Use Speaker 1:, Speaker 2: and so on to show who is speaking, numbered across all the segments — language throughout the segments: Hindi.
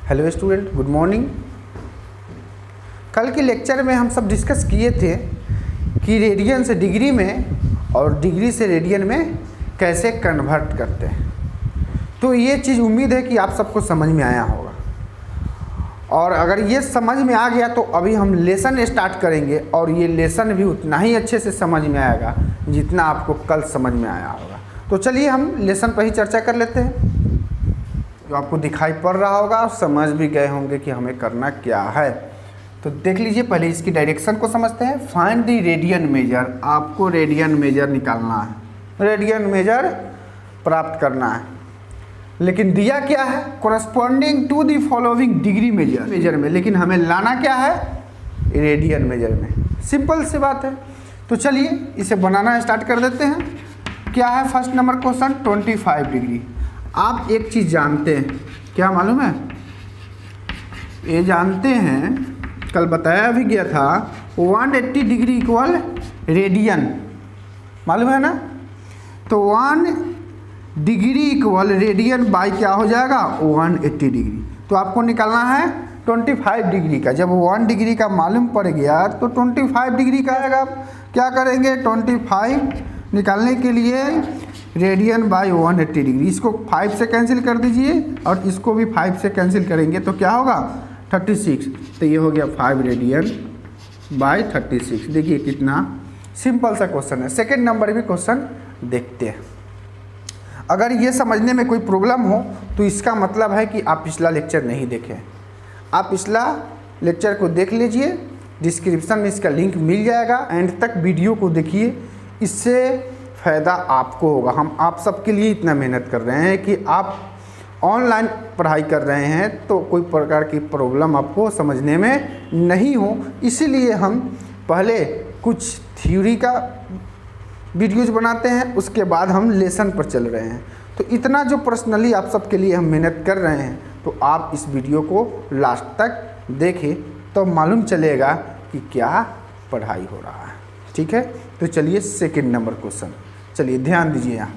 Speaker 1: Hello student, good morning. कल के लेक्चर में हम सब डिस्कस किए थे कि रेडियन से डिग्री में और डिग्री से रेडियन में कैसे कन्वर्ट करते हैं। तो ये चीज़ उम्मीद है कि आप सबको समझ में आया होगा, और अगर ये समझ में आ गया तो अभी हम लेसन स्टार्ट करेंगे और ये लेसन भी उतना ही अच्छे से समझ में आएगा जितना आपको कल समझ में आया होगा। तो चलिए हम लेसन पर ही चर्चा कर लेते हैं। जो आपको दिखाई पड़ रहा होगा और समझ भी गए होंगे कि हमें करना क्या है। तो देख लीजिए, पहले इसकी डायरेक्शन को समझते हैं। Find the radian major. आपको रेडियन मेजर निकालना है, रेडियन मेजर प्राप्त करना है। लेकिन दिया क्या है? Corresponding to the following degree measure में, लेकिन हमें लाना क्या है? रेडियन मेजर में। सिंपल सी बात है। तो चलिए इसे बनाना स्टार्ट कर देते हैं। क्या है फर्स्ट नंबर क्वेश्चन? 25 डिग्री। आप एक चीज़ जानते हैं, क्या मालूम है? ये जानते हैं, कल बताया भी गया था, 180 डिग्री इक्वल रेडियन, मालूम है ना? तो 1 डिग्री इक्वल रेडियन बाई क्या हो जाएगा? 180 डिग्री। तो आपको निकालना है 25 डिग्री का। जब 1 डिग्री का मालूम पड़ गया तो 25 डिग्री का आएगा। क्या करेंगे? 25 निकालने के लिए रेडियन बाई 180 डिग्री, इसको 5 से कैंसिल कर दीजिए और इसको भी 5 से कैंसिल करेंगे तो क्या होगा? 36। तो ये हो गया 5 रेडियन बाई 36। देखिए कितना सिंपल सा क्वेश्चन है। सेकंड नंबर भी क्वेश्चन देखते हैं। अगर ये समझने में कोई प्रॉब्लम हो तो इसका मतलब है कि आप पिछला लेक्चर नहीं देखें। आप पिछला लेक्चर को देख लीजिए, डिस्क्रिप्शन में इसका लिंक मिल जाएगा। एंड तक वीडियो को देखिए, इससे फ़ायदा आपको होगा। हम आप सबके लिए इतना मेहनत कर रहे हैं कि आप ऑनलाइन पढ़ाई कर रहे हैं तो कोई प्रकार की प्रॉब्लम आपको समझने में नहीं हो, इसीलिए हम पहले कुछ थ्योरी का वीडियोज बनाते हैं, उसके बाद हम लेसन पर चल रहे हैं। तो इतना जो पर्सनली आप सबके लिए हम मेहनत कर रहे हैं, तो आप इस वीडियो को लास्ट तक देखें तो मालूम चलेगा कि क्या पढ़ाई हो रहा है। ठीक है, तो चलिए सेकंड नंबर क्वेश्चन, चलिए ध्यान दीजिए। यहाँ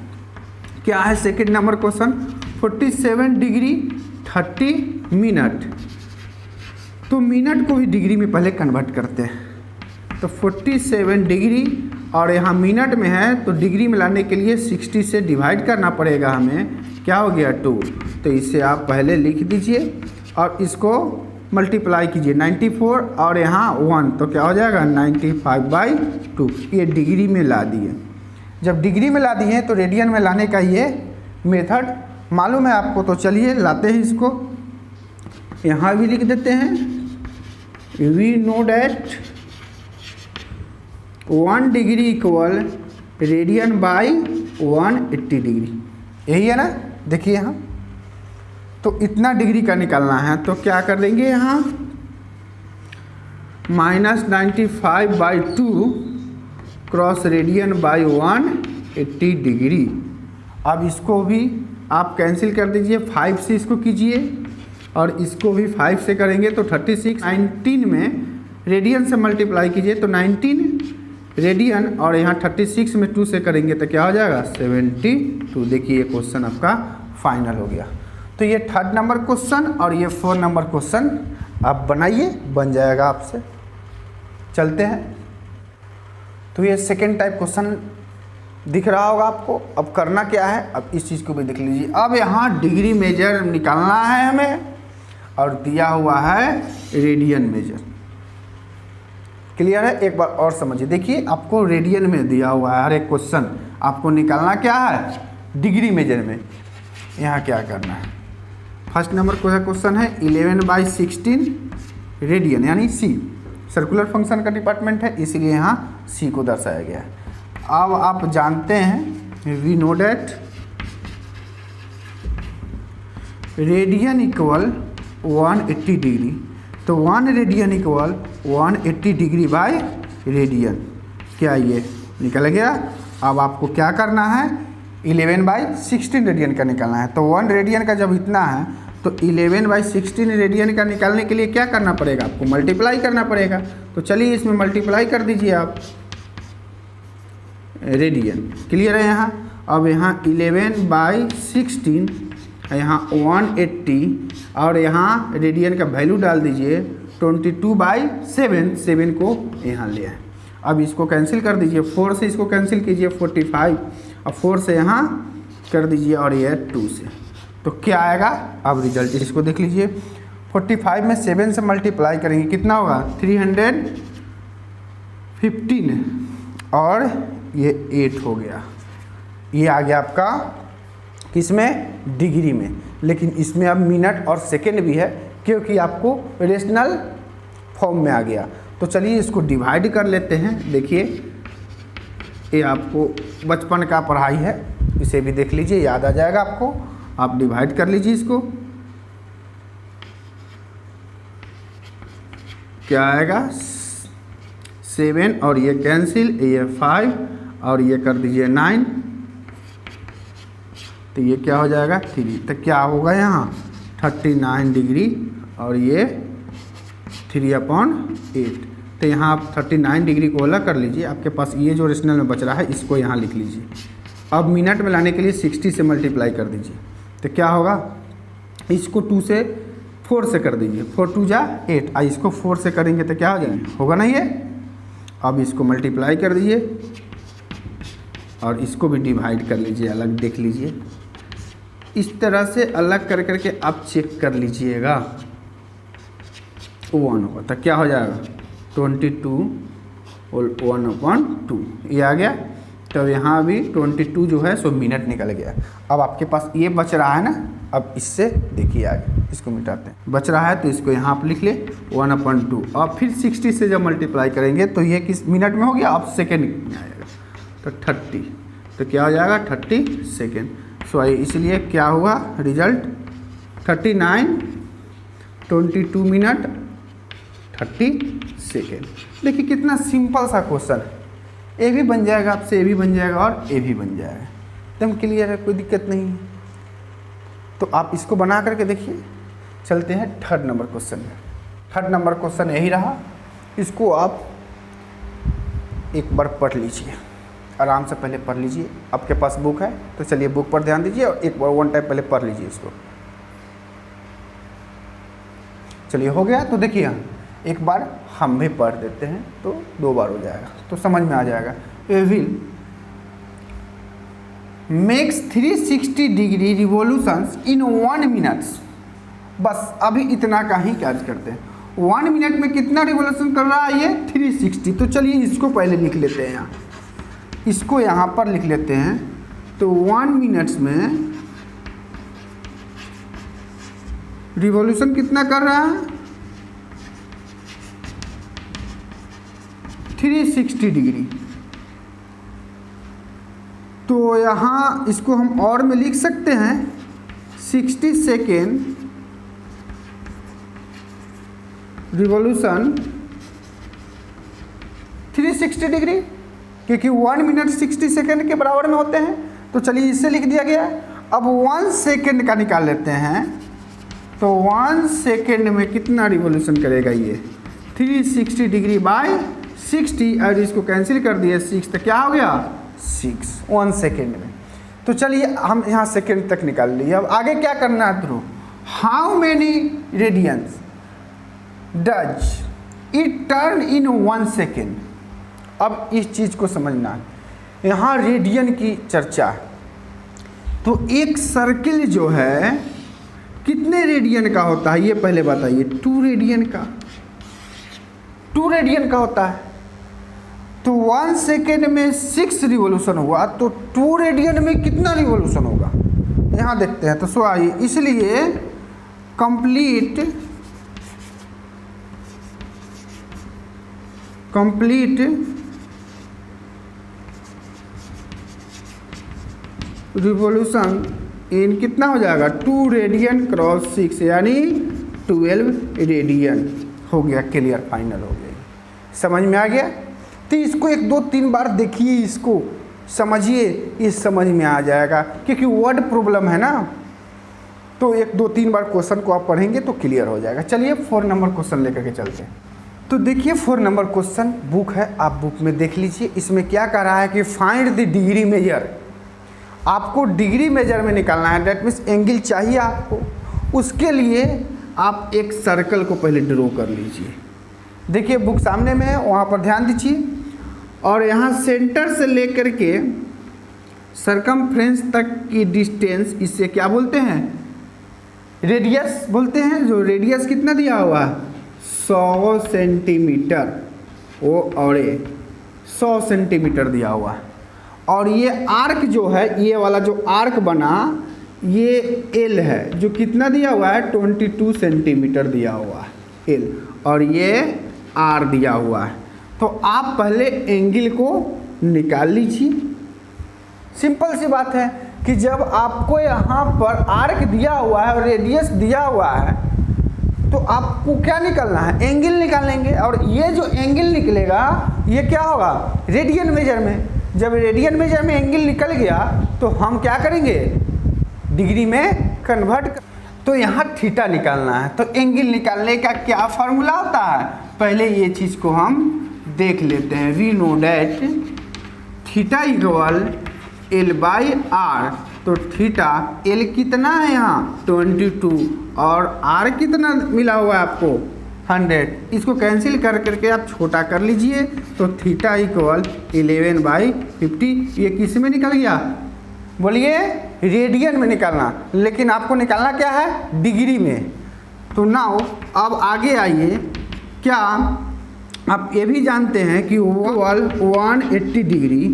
Speaker 1: क्या है second number question? 47 degree 30 minute. तो मिनट को भी डिग्री में पहले कन्वर्ट करते हैं। तो 47 डिग्री और यहाँ मिनट में है तो डिग्री में लाने के लिए 60 से डिवाइड करना पड़ेगा हमें। क्या हो गया? 2। तो इसे आप पहले लिख दीजिए और इसको मल्टीप्लाई कीजिए 94 और यहाँ 1, तो क्या हो जाएगा? 95/2। ये डिग्री में ला दिए। जब डिग्री में ला दिए तो रेडियन में लाने का ये मेथड मालूम है आपको। तो चलिए लाते हैं इसको, यहाँ भी लिख देते हैं। We know that 1 degree equal radian by 180 degree. यही है ना? देखिए यहाँ तो इतना डिग्री का निकालना है, तो क्या कर देंगे? यहाँ -95/2 क्रॉस रेडियन बाई 180 डिग्री। अब इसको भी आप कैंसिल कर दीजिए, 5 से इसको कीजिए और इसको भी 5 से करेंगे तो 36। 19 में रेडियन से मल्टीप्लाई कीजिए तो 19 रेडियन और यहाँ 36 में 2 से करेंगे तो क्या हो जाएगा? 72। देखिए ये क्वेश्चन आपका फाइनल हो गया। तो ये थर्ड नंबर क्वेश्चन और ये 4 नंबर क्वेश्चन आप बनाइए, बन जाएगा आपसे। चलते हैं। तो ये सेकेंड टाइप क्वेश्चन दिख रहा होगा आपको। अब करना क्या है? अब इस चीज़ को भी देख लीजिए। अब यहाँ डिग्री मेजर निकालना है हमें और दिया हुआ है रेडियन मेजर। क्लियर है? एक बार और समझिए। देखिए आपको रेडियन में दिया हुआ है हर एक क्वेश्चन, आपको निकालना क्या है? डिग्री मेजर में। यहाँ क्या करना है? फर्स्ट नंबर क्वेश्चन है 11/16 रेडियन, यानी सी सर्कुलर फंक्शन का डिपार्टमेंट है, इसीलिए यहाँ सी को दर्शाया गया है। अब आप जानते हैं we know that radian equal 180 degree. तो 1 radian equal 180 degree by radian. क्या ये निकल गया? अब आपको क्या करना है? 11/16 रेडियन का निकालना है। तो 1 रेडियन का जब इतना है तो 11/16 रेडियन का निकालने के लिए क्या करना पड़ेगा? आपको मल्टीप्लाई करना पड़ेगा। तो चलिए इसमें मल्टीप्लाई कर दीजिए आप रेडियन। क्लियर है यहाँ? अब यहाँ 11/16 यहाँ 180 और यहाँ रेडियन का वैल्यू डाल दीजिए 22/7, 7 को यहाँ ले आए। अब इसको कैंसिल कर दीजिए, 4 से इसको कैंसिल कीजिए 45 और 4 से यहाँ कर दीजिए और ये 2 से, तो क्या आएगा अब रिजल्ट इसको देख लीजिए। 45 में 7 से मल्टीप्लाई करेंगे कितना होगा 315 और ये 8 हो गया। ये आ गया आपका किसमें डिग्री में, लेकिन इसमें अब मिनट और सेकेंड भी है क्योंकि आपको रेशनल फॉर्म में आ गया। तो चलिए इसको डिवाइड कर लेते हैं। देखिए ये आपको बचपन का पढ़ाई है, इसे भी देख लीजिए, याद आ जाएगा आपको। आप डिवाइड कर लीजिए इसको, क्या आएगा 7 और ये कैंसिल, ये 5 और ये कर दीजिए 9, तो ये क्या हो जाएगा 3। तो क्या होगा यहाँ 39 डिग्री और ये 3/8। तो यहाँ आप 39 डिग्री को अलग कर लीजिए। आपके पास ये जो रेशनल में बच रहा है इसको यहाँ लिख लीजिए। अब मिनट में लाने के लिए 60 से मल्टीप्लाई कर दीजिए, तो क्या होगा इसको 2 से 4 से कर दीजिए, 4 2 जा 8, इसको 4 से करेंगे तो क्या हो जाएगा, होगा ना ये। अब इसको मल्टीप्लाई कर दीजिए और इसको भी डिवाइड कर लीजिए, अलग देख लीजिए। इस तरह से अलग कर करके आप चेक कर लीजिएगा, 1 होगा तो क्या हो जाएगा 22 और 1/2 ये आ गया। तो यहाँ भी 22 जो है सो मिनट निकल गया। अब आपके पास ये बच रहा है ना, अब इससे देखिए आगे इसको मिटाते हैं। बच रहा है तो इसको यहाँ आप लिख ले 1/2 और फिर 60 से जब मल्टीप्लाई करेंगे तो ये किस मिनट में हो गया, अब सेकेंड में आएगा तो 30, तो क्या हो जाएगा 30 सेकेंड। सो इसलिए क्या हुआ रिजल्ट 39, 22 मिनट 30 सेकेंड। देखिए कितना सिंपल सा क्वेश्चन है, ए भी बन जाएगा आपसे, ए भी बन जाएगा और ए भी बन जाएगा, एकदम क्लियर है, कोई दिक्कत नहीं है। तो आप इसको बना करके देखिए। चलते हैं 3rd नंबर क्वेश्चन में। 3rd नंबर क्वेश्चन यही रहा, इसको आप एक बार पढ़ लीजिए, आराम से पहले पढ़ लीजिए। आपके पास बुक है तो चलिए बुक पर ध्यान दीजिए और एक बार 1 टाइम पहले पढ़ लीजिए इसको। चलिए हो गया, तो देखिए एक बार हम भी पढ़ देते हैं तो 2 बार हो जाएगा, तो समझ में आ जाएगा। A will makes 360 degree revolutions in 1 minutes. बस अभी इतना का ही कार्य करते हैं। 1 मिनट में कितना रिवॉल्यूशन कर रहा है ये 360। तो चलिए इसको पहले लिख लेते हैं, यहाँ इसको यहाँ पर लिख लेते हैं। तो 1 मिनट्स में रिवॉल्यूशन कितना कर रहा है 360 डिग्री। तो यहाँ इसको हम और में लिख सकते हैं 60 सेकेंड रिवॉल्यूशन 360 डिग्री, क्योंकि 1 मिनट 60 सेकेंड के बराबर में होते हैं। तो चलिए इससे लिख दिया गया। अब 1 सेकेंड का निकाल लेते हैं। तो 1 सेकेंड में कितना रिवॉल्यूशन करेगा ये 360 डिग्री बाय 60 और इसको कैंसिल कर दिए 6, तो क्या हो गया 6 1 सेकेंड में। तो चलिए हम यहाँ सेकेंड तक निकाल लिए। अब आगे क्या करना है Dhruv, how many radians does it turn in 1 second. अब इस चीज़ को समझना है, यहाँ रेडियन की चर्चा है। तो एक सर्किल जो है कितने रेडियन का होता है ये पहले बताइए। 2 रेडियन का, 2 रेडियन का होता है। तो 1 सेकेंड में 6 रिवॉल्यूशन हुआ, तो 2 रेडियन में कितना रिवॉल्यूशन होगा यहाँ देखते हैं। तो सो आइए, इसलिए कंप्लीट रिवॉल्यूशन इन कितना हो जाएगा 2 रेडियन क्रॉस 6 यानी 12 रेडियन हो गया। क्लियर, फाइनल हो गया, समझ में आ गया। तो इसको 1 2 3 बार देखिए, इसको समझिए, ये समझ में आ जाएगा क्योंकि वर्ड प्रॉब्लम है ना। तो 1 2 3 बार क्वेश्चन को आप पढ़ेंगे तो क्लियर हो जाएगा। चलिए 4 नंबर क्वेश्चन लेकर के चलते हैं। तो देखिए 4 नंबर क्वेश्चन बुक है, आप बुक में देख लीजिए। इसमें क्या कह रहा है कि फाइंड द डिग्री मेजर आपको डिग्री मेजर में निकालना है, डेट मीन्स एंगल चाहिए आपको। उसके लिए आप एक सर्कल को पहले ड्रॉ कर लीजिए। देखिए बुक सामने में है, वहाँ पर ध्यान दीजिए। और यहाँ सेंटर से लेकर के सरकमफ्रेंस तक की डिस्टेंस, इससे क्या बोलते हैं, रेडियस बोलते हैं। जो रेडियस कितना दिया हुआ है 100 सेंटीमीटर, वो और 100 सेंटीमीटर दिया हुआ है। और ये आर्क जो है, ये वाला जो आर्क बना, ये एल है, जो कितना दिया हुआ है 22 सेंटीमीटर दिया हुआ है एल, और ये आर दिया हुआ है। तो आप पहले एंगल को निकाल लीजिए। सिंपल सी बात है कि जब आपको यहाँ पर आर्क दिया हुआ है और रेडियस दिया हुआ है, तो आपको क्या निकालना है, एंगल निकालेंगे। और ये जो एंगल निकलेगा ये क्या होगा, रेडियन मेजर में। जब रेडियन मेजर में एंगल निकल गया तो हम क्या करेंगे, डिग्री में कन्वर्ट कर। तो यहाँ थीटा निकालना है। तो एंगल निकालने का क्या फार्मूला होता है, पहले ये चीज़ को हम देख लेते हैं। We know that theta equal L by R. तो थीटा एल कितना है यहाँ 22, और आर कितना मिला हुआ है आपको 100। इसको कैंसिल कर करके आप छोटा कर लीजिए। तो थीटा इक्वल 11/50। ये किस में निकल गया, बोलिए रेडियन में निकालना, लेकिन आपको निकालना क्या है, डिग्री में। तो नाउ अब आगे आइए, क्या आप ये भी जानते हैं कि वो 180 डिग्री,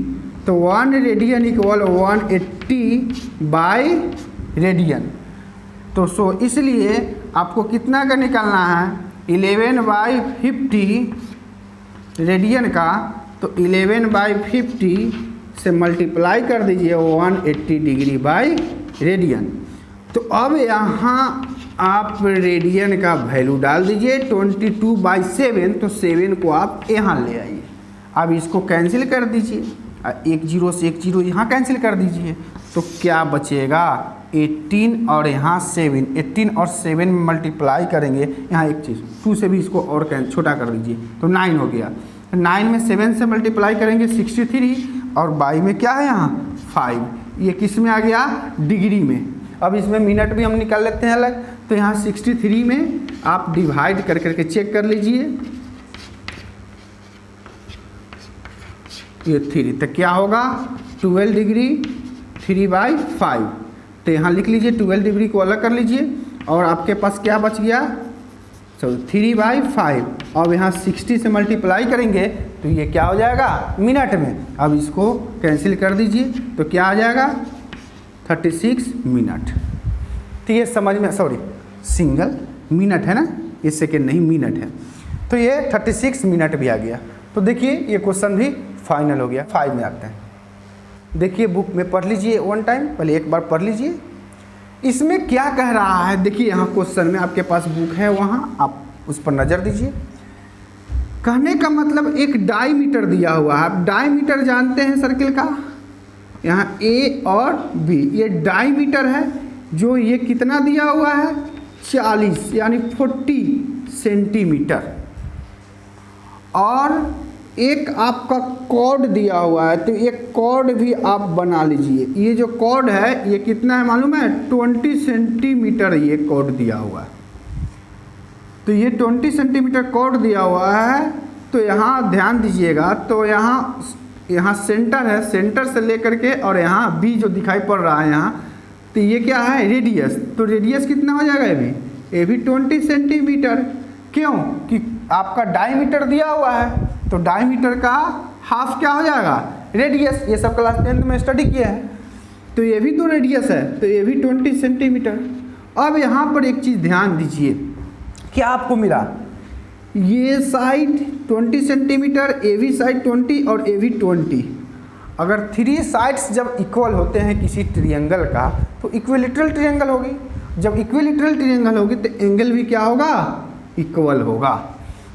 Speaker 1: तो 1 रेडियन इक्वल 180/रेडियन। तो सो इसलिए आपको कितना का निकालना है, 11/50 रेडियन का। तो 11/50 से मल्टीप्लाई कर दीजिए 180 डिग्री बाई रेडियन। तो अब यहाँ आप रेडियन का वैल्यू डाल दीजिए 22/7। तो 7 को आप यहाँ ले आइए। अब इसको कैंसिल कर दीजिए, 1 0 से 1 0 यहाँ कैंसिल कर दीजिए। तो क्या बचेगा 18 और यहाँ 7, 18 और 7 में मल्टीप्लाई करेंगे। यहाँ एक चीज़ 2 से भी इसको और छोटा कर दीजिए, तो 9 हो गया। 9 में 7 से मल्टीप्लाई करेंगे 63, और बाई में क्या है यहाँ 5। ये किस में आ गया, डिग्री में। अब इसमें मिनट भी हम निकाल लेते हैं अलग। तो यहाँ 63 में आप डिवाइड कर करके चेक कर लीजिए, ये 3, तो क्या होगा 12 डिग्री 3/5। तो यहाँ लिख लीजिए 12 डिग्री को अलग कर लीजिए, और आपके पास क्या बच गया, चलो 3/5। अब यहाँ 60 से मल्टीप्लाई करेंगे तो ये क्या हो जाएगा, मिनट में। अब इसको कैंसिल कर दीजिए, तो क्या आ जाएगा 36 मिनट। तो ये समझ में, सॉरी सिंगल मिनट है ना, ये सेकेंड नहीं मिनट है। तो ये 36 मिनट भी आ गया। तो देखिए ये क्वेश्चन भी फाइनल हो गया। 5 में आते हैं। देखिए बुक में पढ़ लीजिए वन टाइम, पहले एक बार पढ़ लीजिए इसमें क्या कह रहा है। देखिए यहाँ क्वेश्चन में आपके पास बुक है, वहाँ आप उस पर नज़र दीजिए। कहने का मतलब एक डायमीटर दिया हुआ है। आप डायमीटर जानते हैं सर्किल का, यहाँ ए और बी, ये डायमीटर है। जो ये कितना दिया हुआ है 40 यानी 40 सेंटीमीटर, और एक आपका कॉर्ड दिया हुआ है। तो एक कॉर्ड भी आप बना लीजिए। ये जो कॉर्ड है ये कितना है मालूम है, 20 सेंटीमीटर ये कॉर्ड दिया हुआ है। तो ये 20 सेंटीमीटर कॉर्ड दिया हुआ है। तो यहाँ ध्यान दीजिएगा, तो यहाँ सेंटर है, सेंटर से लेकर के और यहाँ बी जो दिखाई पड़ रहा है यहाँ, तो ये क्या है रेडियस। तो रेडियस कितना हो जाएगा, ये भी 20 सेंटीमीटर। क्यों कि आपका डायमीटर दिया हुआ है, तो डायमीटर का हाफ क्या हो जाएगा रेडियस। ये सब क्लास 10th में स्टडी किया है। तो ये भी तो रेडियस है, तो ये भी 20 सेंटीमीटर। अब यहाँ पर एक चीज़ ध्यान दीजिए, क्या आपको मिला, ये साइड 20 सेंटीमीटर, ए भी साइड 20 और ए भी 20। अगर 3 साइड्स जब इक्वल होते हैं किसी ट्रायंगल का, तो इक्विलेटरल ट्रायंगल होगी। जब इक्विलेटरल ट्रायंगल होगी तो एंगल भी क्या होगा, इक्वल होगा।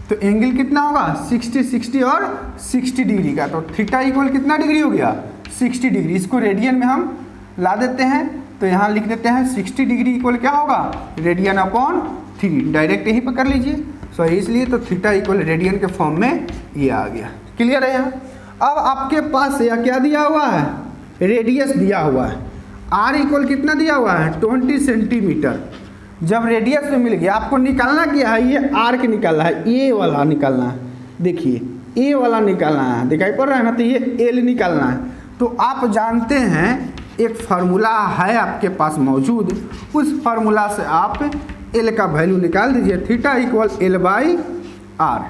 Speaker 1: तो एंगल कितना होगा 60, 60 और 60 डिग्री का। तो थीटा इक्वल कितना डिग्री हो गया 60 डिग्री। इसको रेडियन में हम ला देते हैं, तो यहाँ लिख देते हैं 60 डिग्री इक्वल क्या होगा रेडियन अपॉन 3। डायरेक्ट यहीं पर कर लीजिए। सो इसलिए तो थीटा इक्वल रेडियन के फॉर्म में ये आ गया। क्लियर है यहाँ। अब आपके पास यह क्या दिया हुआ है रेडियस दिया हुआ है, आर इक्वल कितना दिया हुआ है 20 सेंटीमीटर। जब रेडियस में मिल गया, आपको निकालना क्या है, ये आर्क निकालना है, ए वाला निकालना है। देखिए ए वाला निकालना है, दिखाई पड़ रहा है ना, तो ये एल निकालना है। तो आप जानते हैं एक फार्मूला है आपके पास मौजूद, उस फार्मूला से आप एल का वैल्यू निकाल दीजिए। Theta equal L by R.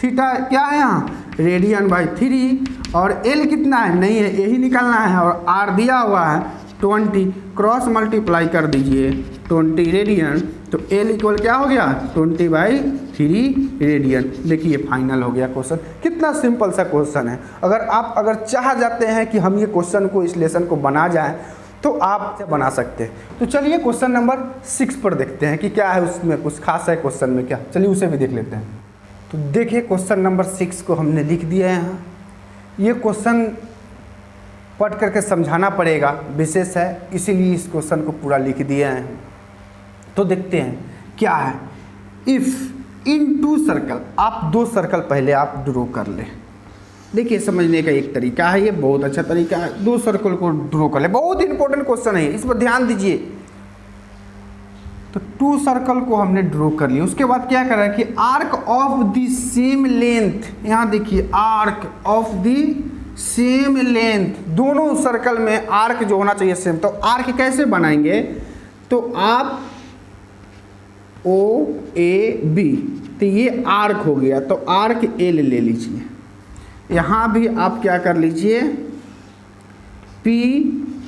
Speaker 1: थीटा क्या है यहाँ रेडियन बाई 3 और एल कितना है नहीं है, यही निकालना है, और आर दिया हुआ है 20, क्रॉस मल्टीप्लाई कर दीजिए 20 रेडियन, तो एल इक्वल क्या हो गया 20/3 रेडियन। देखिए फाइनल हो गया क्वेश्चन। कितना सिंपल सा क्वेश्चन है। अगर चाह जाते हैं कि हम ये क्वेश्चन को, इस लेसन को बना जाएं, तो आप बना सकते हैं। तो चलिए क्वेश्चन नंबर 6 पर देखते हैं कि क्या है उसमें, कुछ खास है क्वेश्चन में क्या। चलिए उसे भी देख लेते हैं। तो देखिए क्वेश्चन नंबर 6 को हमने लिख दिया है यहाँ। ये क्वेश्चन पढ़ करके समझाना पड़ेगा, विशेष है, इसीलिए इस क्वेश्चन को पूरा लिख दिया है। तो देखते हैं क्या है। इफ़ इन 2 सर्कल, आप 2 सर्कल पहले आप ड्रॉ कर लें। देखिए समझने का एक तरीका है, ये बहुत अच्छा तरीका है। 2 सर्कल को ड्रॉ कर ले, बहुत इंपॉर्टेंट क्वेश्चन है, इस पर ध्यान दीजिए। तो 2 सर्कल को हमने ड्रॉ कर लिया। उसके बाद क्या करें कि arc of the same length, यहाँ देखिए arc of the same length, दोनों सर्कल में आर्क जो होना चाहिए सेम। तो आर्क कैसे बनाएंगे, तो आप ओ ए बी, तो ये आर्क हो गया, तो आर्क एल ले लीजिए। यहाँ भी आप क्या कर लीजिए पी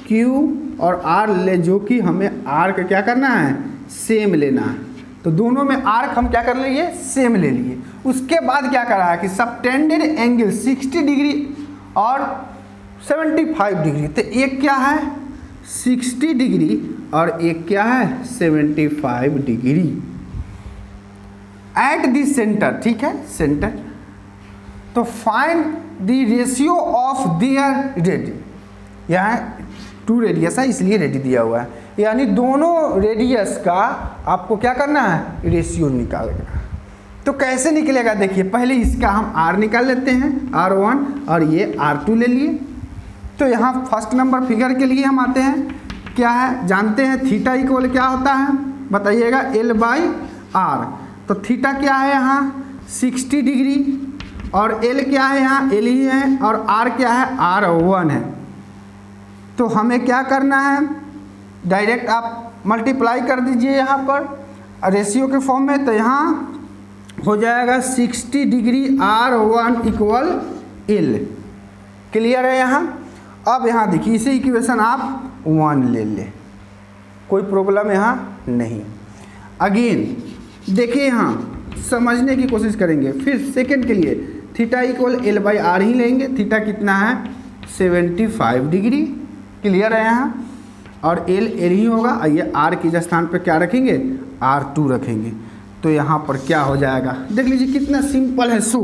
Speaker 1: क्यू और आर ले, जो कि हमें आर्क क्या करना है सेम लेना है। तो दोनों में आर्क हम क्या कर लिए सेम ले लिए। उसके बाद क्या करा है कि सबटेंडेड एंगल 60 डिग्री और 75 डिग्री, तो एक क्या है 60 डिग्री और एक क्या है 75 डिग्री एट द सेंटर, ठीक है सेंटर। तो find the ratio of their ready, यहाँ 2 रेडियस है इसलिए रेडी दिया हुआ है, यानी दोनों रेडियस का आपको क्या करना है रेशियो निकालना। तो कैसे निकलेगा, देखिए पहले इसका हम r निकाल लेते हैं r1 और ये r2 ले लिए। तो यहाँ फर्स्ट नंबर फिगर के लिए हम आते हैं, क्या है जानते हैं थीटा इक्वल क्या होता है बताइएगा l बाई आर। तो थीटा क्या है यहाँ 60 डिग्री और l क्या है यहाँ l ही है और r क्या है r1 है। तो हमें क्या करना है डायरेक्ट आप मल्टीप्लाई कर दीजिए यहाँ पर रेशियो के फॉर्म में। तो यहाँ हो जाएगा 60 degree R1 equal L। Clear है यहाँ। अब यहाँ देखिए इसे इक्वेशन आप 1 ले लें, कोई प्रॉब्लम यहाँ नहीं। अगेन देखिए यहाँ समझने की कोशिश करेंगे। फिर सेकंड के लिए theta equal L by R ही लेंगे। थीटा कितना है 75 डिग्री। क्लियर है यहाँ। और L ही होगा, ये R के स्थान पर क्या रखेंगे R2 रखेंगे। तो यहाँ पर क्या हो जाएगा देख लीजिए कितना सिंपल है। सो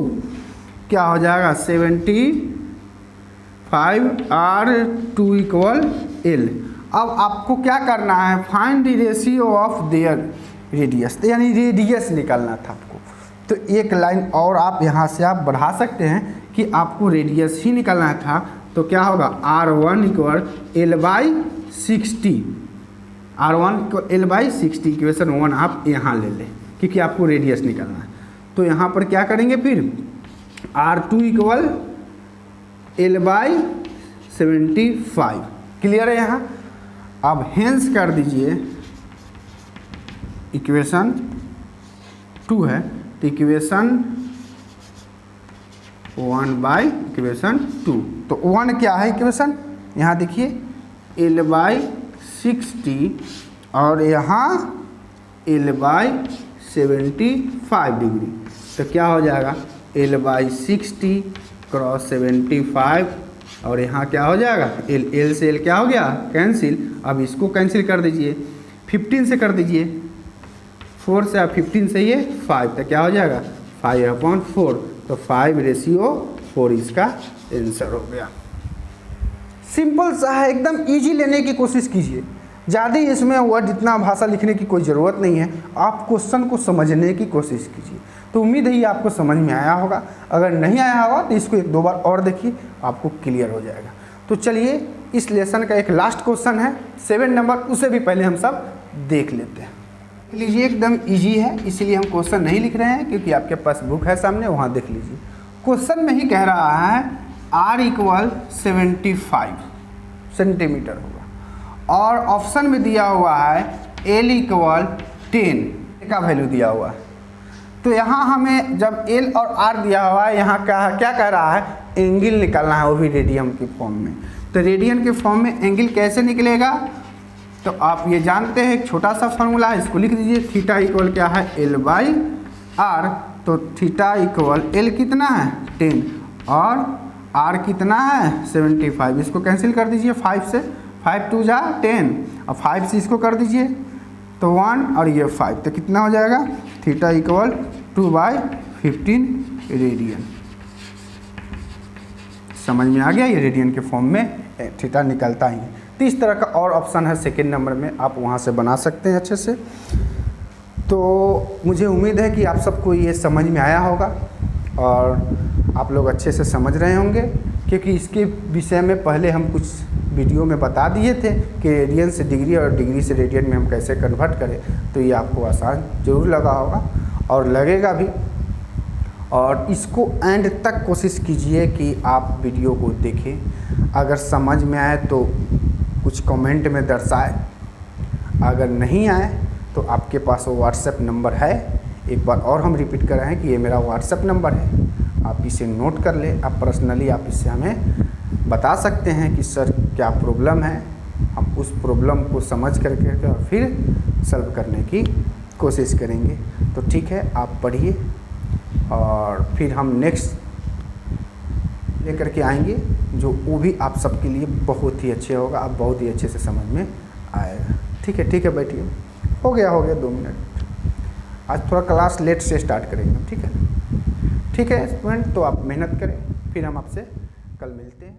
Speaker 1: क्या हो जाएगा 75 R2 इक्वल L। अब आपको क्या करना है find the ratio of their radius, यानी रेडियस निकालना था आपको। तो एक लाइन और आप यहाँ से आप बढ़ा सकते हैं कि आपको रेडियस ही निकालना था। तो क्या होगा R1 equal L by 60, R1 equal L by 60 equation 1 आप यहाँ ले लें क्योंकि आपको रेडियस निकालना है। तो यहाँ पर क्या करेंगे फिर R2 equal L by 75। Clear है यहाँ। अब हेंस कर दीजिए इक्वेशन 2 है तो इक्वेशन 1 बाई इक्वेशन 2। तो 1 क्या है इक्वेशन यहाँ देखिए L बाई 60 और यहाँ L बाई 75 डिग्री। तो क्या हो जाएगा L बाई 60 क्रॉस 75 और यहाँ क्या हो जाएगा L से L क्या हो गया कैंसिल। अब इसको कैंसिल कर दीजिए 15 से कर दीजिए 4 से आप 15 से ये 5 तो क्या हो जाएगा 5/4। तो 5/4 इसका आंसर हो गया। सिंपल सा है एकदम इजी लेने की कोशिश कीजिए। ज़्यादा इसमें वर्ड इतना भाषा लिखने की कोई ज़रूरत नहीं है। आप क्वेश्चन को समझने की कोशिश कीजिए। तो उम्मीद है ये आपको समझ में आया होगा। अगर नहीं आया होगा तो इसको 1-2 बार और देखिए आपको क्लियर हो जाएगा। तो चलिए इस लेसन का एक लास्ट क्वेश्चन है 7 नंबर, उसे भी पहले हम सब देख लेते हैं। लीजिए एकदम इजी है, इसीलिए हम क्वेश्चन नहीं लिख रहे हैं क्योंकि आपके पास बुक है सामने, वहाँ देख लीजिए। क्वेश्चन में ही कह रहा है r = 75 सेंटीमीटर होगा और ऑप्शन में दिया हुआ है l = 10 का वैल्यू दिया हुआ है। तो यहाँ हमें जब l और r दिया हुआ है, यहाँ क्या कह रहा है, एंगल निकालना है, वो भी रेडियन के फॉर्म में। तो रेडियन के फॉर्म में एंगल कैसे निकलेगा, तो आप ये जानते हैं, एक छोटा सा फार्मूला है, इसको लिख दीजिए। थीटा इक्वल क्या है, l/r। तो थीटा इक्वल l कितना है 10 और r कितना है 75। इसको कैंसिल कर दीजिए 5 से, 5 2 जा 10 और 5 से इसको कर दीजिए तो 1 और ये 5, तो कितना हो जाएगा, थीटा इक्वल 2/15 रेडियन। समझ में आ गया, ये रेडियन के फॉर्म में थीटा निकलता ही है। तो इस तरह का और ऑप्शन है 2nd नंबर में, आप वहाँ से बना सकते हैं अच्छे से। तो मुझे उम्मीद है कि आप सबको ये समझ में आया होगा और आप लोग अच्छे से समझ रहे होंगे, क्योंकि इसके विषय में पहले हम कुछ वीडियो में बता दिए थे कि रेडियन से डिग्री और डिग्री से रेडियन में हम कैसे कन्वर्ट करें। तो ये आपको आसान ज़रूर लगा होगा और लगेगा भी। और इसको एंड तक कोशिश कीजिए कि आप वीडियो को देखें। अगर समझ में आए तो कुछ कमेंट में दर्शाएं, अगर नहीं आए तो आपके पास वो व्हाट्सएप नंबर है। एक बार और हम रिपीट कर रहे हैं कि ये मेरा व्हाट्सएप नंबर है, आप इसे नोट कर लें। आप पर्सनली आप इससे हमें बता सकते हैं कि सर क्या प्रॉब्लम है, हम उस प्रॉब्लम को समझ करके और फिर सॉल्व करने की कोशिश करेंगे। तो ठीक है, आप पढ़िए और फिर हम नेक्स्ट लेकर के आएंगे, जो वो भी आप सबके लिए बहुत ही अच्छे होगा, आप बहुत ही अच्छे से समझ में आएगा। ठीक है, बैठिए। हो गया 2 मिनट। आज थोड़ा क्लास लेट से स्टार्ट करेंगे, ठीक है स्टूडेंट। तो आप मेहनत करें, फिर हम आपसे कल मिलते हैं।